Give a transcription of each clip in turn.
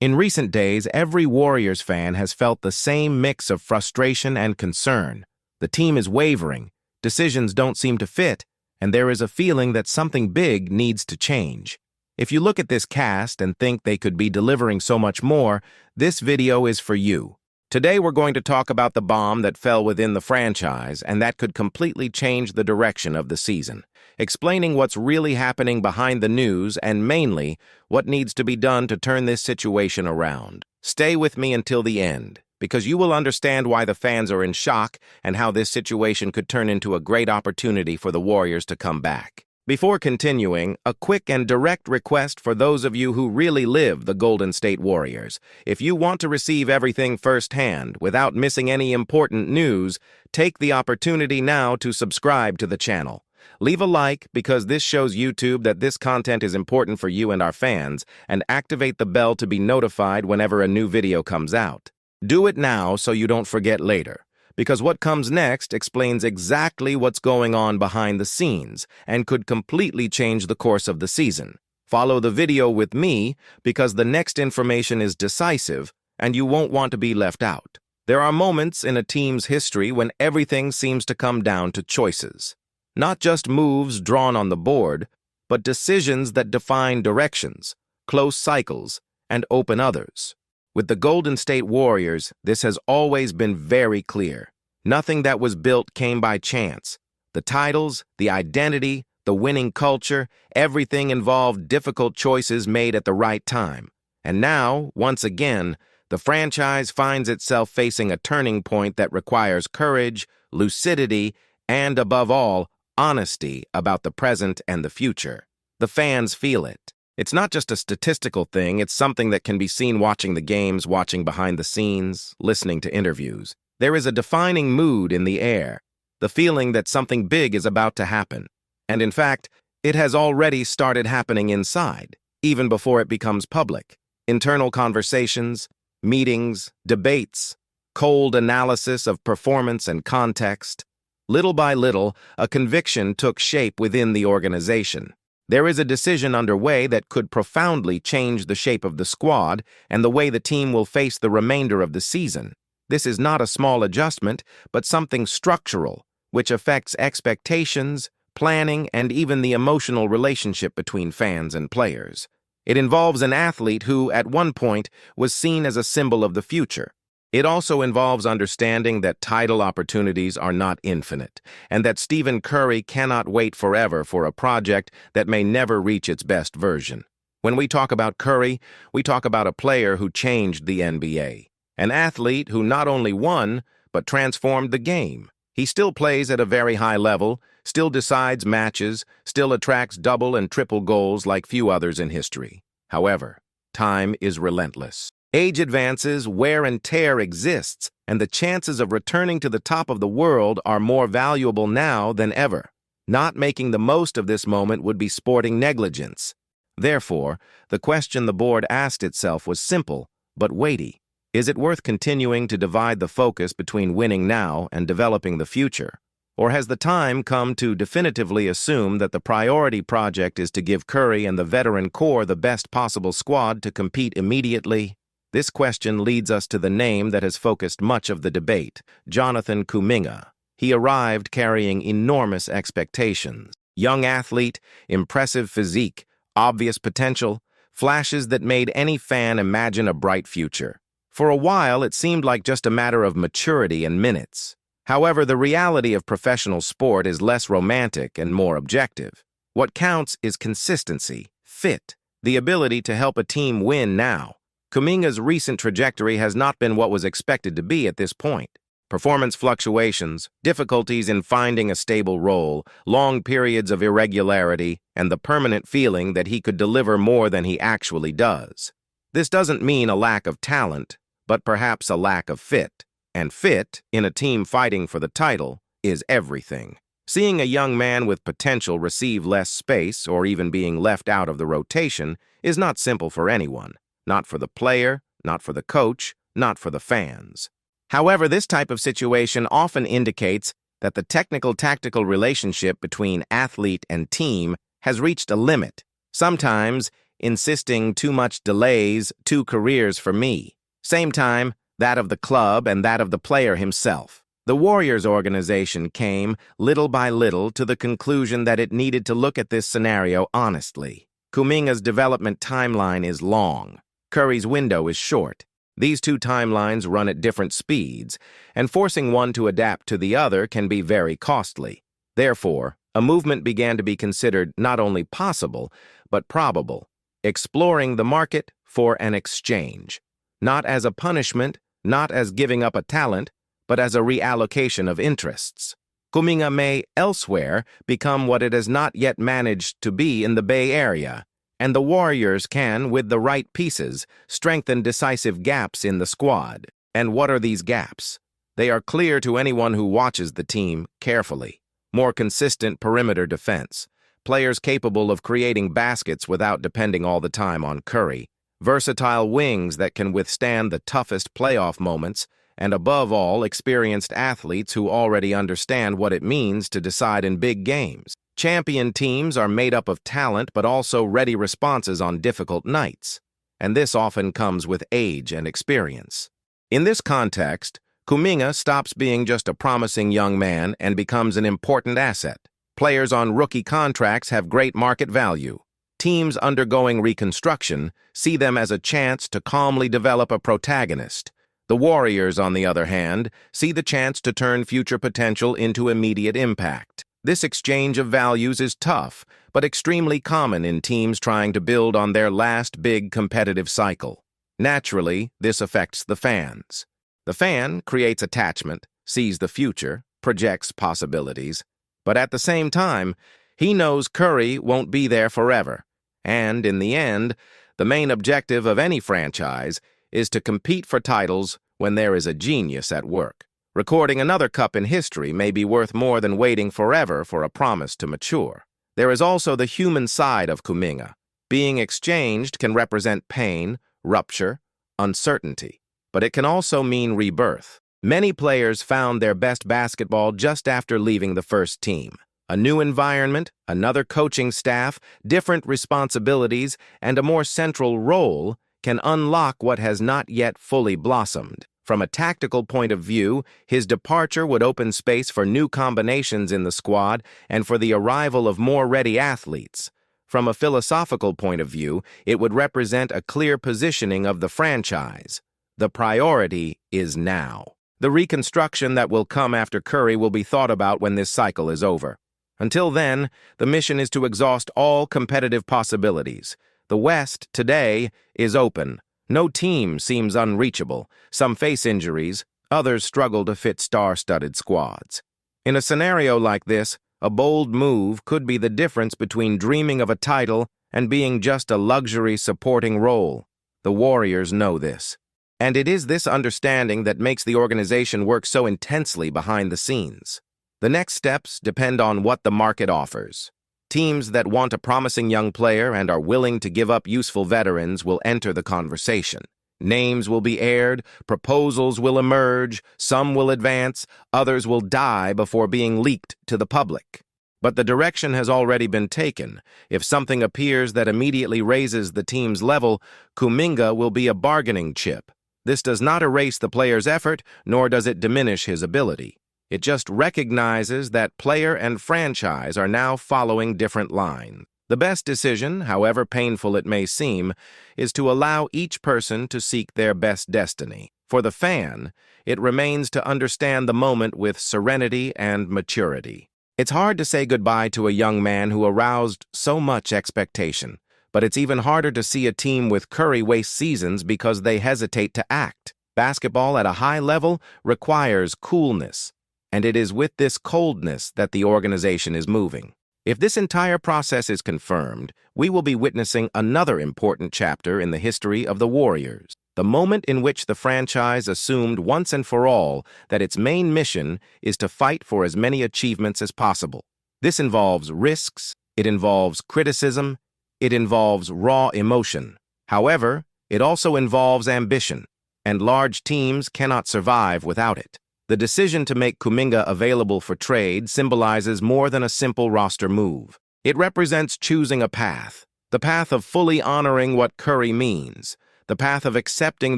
In recent days, every Warriors fan has felt the same mix of frustration and concern. The team is wavering, decisions don't seem to fit, and there is a feeling that something big needs to change. If you look at this cast and think they could be delivering so much more, this video is for you. Today we're going to talk about the bomb that fell within the franchise and that could completely change the direction of the season, explaining what's really happening behind the news and mainly what needs to be done to turn this situation around. Stay with me until the end, because you will understand why the fans are in shock and how this situation could turn into a great opportunity for the Warriors to come back. Before continuing, a quick and direct request for those of you who really live the Golden State Warriors. If you want to receive everything firsthand without missing any important news, take the opportunity now to subscribe to the channel. Leave a like because this shows YouTube that this content is important for you and our fans, and activate the bell to be notified whenever a new video comes out. Do it now so you don't forget later, because what comes next explains exactly what's going on behind the scenes and could completely change the course of the season. Follow the video with me because the next information is decisive and you won't want to be left out. There are moments in a team's history when everything seems to come down to choices. Not just moves drawn on the board, but decisions that define directions, close cycles, and open others. With the Golden State Warriors, this has always been very clear. Nothing that was built came by chance. The titles, the identity, the winning culture, everything involved difficult choices made at the right time. And now, once again, the franchise finds itself facing a turning point that requires courage, lucidity, and above all, honesty about the present and the future. The fans feel it. It's not just a statistical thing, it's something that can be seen watching the games, watching behind the scenes, listening to interviews. There is a defining mood in the air, the feeling that something big is about to happen. And in fact, it has already started happening inside, even before it becomes public. Internal conversations, meetings, debates, cold analysis of performance and context. Little by little, a conviction took shape within the organization. There is a decision underway that could profoundly change the shape of the squad and the way the team will face the remainder of the season. This is not a small adjustment, but something structural, which affects expectations, planning, and even the emotional relationship between fans and players. It involves an athlete who, at one point, was seen as a symbol of the future. It also involves understanding that title opportunities are not infinite, and that Stephen Curry cannot wait forever for a project that may never reach its best version. When we talk about Curry, we talk about a player who changed the NBA, an athlete who not only won, but transformed the game. He still plays at a very high level, still decides matches, still attracts double and triple goals like few others in history. However, time is relentless. Age advances, wear and tear exists, and the chances of returning to the top of the world are more valuable now than ever. Not making the most of this moment would be sporting negligence. Therefore, the question the board asked itself was simple, but weighty. Is it worth continuing to divide the focus between winning now and developing the future? Or has the time come to definitively assume that the priority project is to give Curry and the veteran core the best possible squad to compete immediately? This question leads us to the name that has focused much of the debate, Jonathan Kuminga. He arrived carrying enormous expectations. Young athlete, impressive physique, obvious potential, flashes that made any fan imagine a bright future. For a while, it seemed like just a matter of maturity and minutes. However, the reality of professional sport is less romantic and more objective. What counts is consistency, fit, the ability to help a team win now. Kuminga's recent trajectory has not been what was expected to be at this point. Performance fluctuations, difficulties in finding a stable role, long periods of irregularity, and the permanent feeling that he could deliver more than he actually does. This doesn't mean a lack of talent, but perhaps a lack of fit. And fit, in a team fighting for the title, is everything. Seeing a young man with potential receive less space or even being left out of the rotation is not simple for anyone. Not for the player, not for the coach, not for the fans. However, this type of situation often indicates that the technical-tactical relationship between athlete and team has reached a limit. Sometimes, insisting too much delays, 2 careers for me. Same time, that of the club and that of the player himself. The Warriors organization came, little by little, to the conclusion that it needed to look at this scenario honestly. Kuminga's development timeline is long. Curry's window is short. These 2 timelines run at different speeds, and forcing one to adapt to the other can be very costly. Therefore, a movement began to be considered not only possible, but probable, exploring the market for an exchange, not as a punishment, not as giving up a talent, but as a reallocation of interests. Kuminga may, elsewhere, become what it has not yet managed to be in the Bay Area, and the Warriors can, with the right pieces, strengthen decisive gaps in the squad. And what are these gaps? They are clear to anyone who watches the team carefully. More consistent perimeter defense, players capable of creating baskets without depending all the time on Curry, versatile wings that can withstand the toughest playoff moments, and above all, experienced athletes who already understand what it means to decide in big games. Champion teams are made up of talent but also ready responses on difficult nights, and this often comes with age and experience. In this context, Kuminga stops being just a promising young man and becomes an important asset. Players on rookie contracts have great market value. Teams undergoing reconstruction see them as a chance to calmly develop a protagonist. The Warriors, on the other hand, see the chance to turn future potential into immediate impact. This exchange of values is tough, but extremely common in teams trying to build on their last big competitive cycle. Naturally, this affects the fans. The fan creates attachment, sees the future, projects possibilities, but at the same time, he knows Curry won't be there forever. And in the end, the main objective of any franchise is to compete for titles when there is a genius at work. Recording another cup in history may be worth more than waiting forever for a promise to mature. There is also the human side of Kuminga. Being exchanged can represent pain, rupture, uncertainty, but it can also mean rebirth. Many players found their best basketball just after leaving the first team. A new environment, another coaching staff, different responsibilities, and a more central role can unlock what has not yet fully blossomed. From a tactical point of view, his departure would open space for new combinations in the squad and for the arrival of more ready athletes. From a philosophical point of view, it would represent a clear positioning of the franchise. The priority is now. The reconstruction that will come after Curry will be thought about when this cycle is over. Until then, the mission is to exhaust all competitive possibilities. The West, today, is open. No team seems unreachable. Some face injuries, others struggle to fit star-studded squads. In a scenario like this, a bold move could be the difference between dreaming of a title and being just a luxury supporting role. The Warriors know this. And it is this understanding that makes the organization work so intensely behind the scenes. The next steps depend on what the market offers. Teams that want a promising young player and are willing to give up useful veterans will enter the conversation. Names will be aired, proposals will emerge, some will advance, others will die before being leaked to the public. But the direction has already been taken. If something appears that immediately raises the team's level, Kuminga will be a bargaining chip. This does not erase the player's effort, nor does it diminish his ability. It just recognizes that player and franchise are now following different lines. The best decision, however painful it may seem, is to allow each person to seek their best destiny. For the fan, it remains to understand the moment with serenity and maturity. It's hard to say goodbye to a young man who aroused so much expectation, but it's even harder to see a team with Curry waste seasons because they hesitate to act. Basketball at a high level requires coolness, and it is with this coldness that the organization is moving. If this entire process is confirmed, we will be witnessing another important chapter in the history of the Warriors, the moment in which the franchise assumed once and for all that its main mission is to fight for as many achievements as possible. This involves risks, it involves criticism, it involves raw emotion. However, it also involves ambition, and large teams cannot survive without it. The decision to make Kuminga available for trade symbolizes more than a simple roster move. It represents choosing a path, the path of fully honoring what Curry means, the path of accepting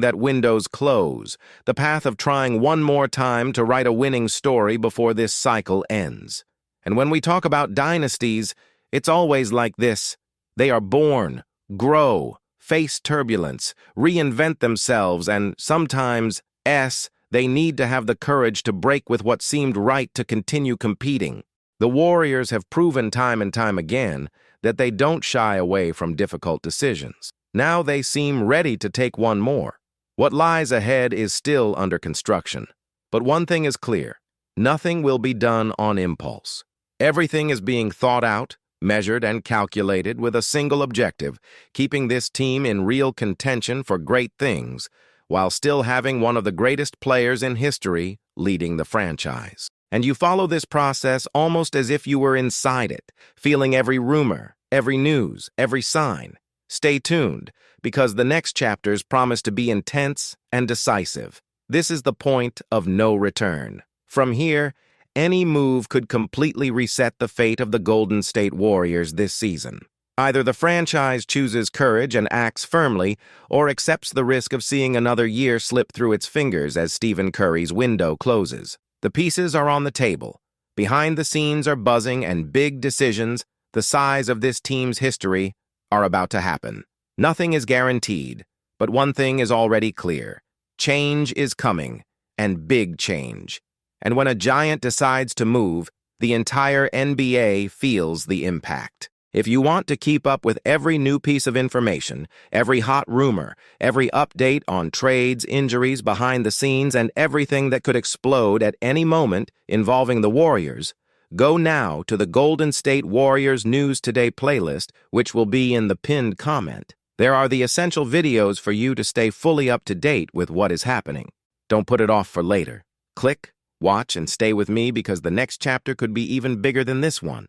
that windows close, the path of trying one more time to write a winning story before this cycle ends. And when we talk about dynasties, it's always like this. They are born, grow, face turbulence, reinvent themselves, and sometimes, they need to have the courage to break with what seemed right to continue competing. The Warriors have proven time and time again that they don't shy away from difficult decisions. Now they seem ready to take one more. What lies ahead is still under construction. But one thing is clear. Nothing will be done on impulse. Everything is being thought out, measured, and calculated with a single objective, keeping this team in real contention for great things, while still having one of the greatest players in history leading the franchise. And you follow this process almost as if you were inside it, feeling every rumor, every news, every sign. Stay tuned, because the next chapters promise to be intense and decisive. This is the point of no return. From here, any move could completely reset the fate of the Golden State Warriors this season. Either the franchise chooses courage and acts firmly, or accepts the risk of seeing another year slip through its fingers as Stephen Curry's window closes. The pieces are on the table. Behind the scenes are buzzing, and big decisions, the size of this team's history, are about to happen. Nothing is guaranteed, but one thing is already clear. Change is coming, and big change. And when a giant decides to move, the entire NBA feels the impact. If you want to keep up with every new piece of information, every hot rumor, every update on trades, injuries, behind the scenes, and everything that could explode at any moment involving the Warriors, go now to the Golden State Warriors News Today playlist, which will be in the pinned comment. There are the essential videos for you to stay fully up to date with what is happening. Don't put it off for later. Click, watch, and stay with me, because the next chapter could be even bigger than this one.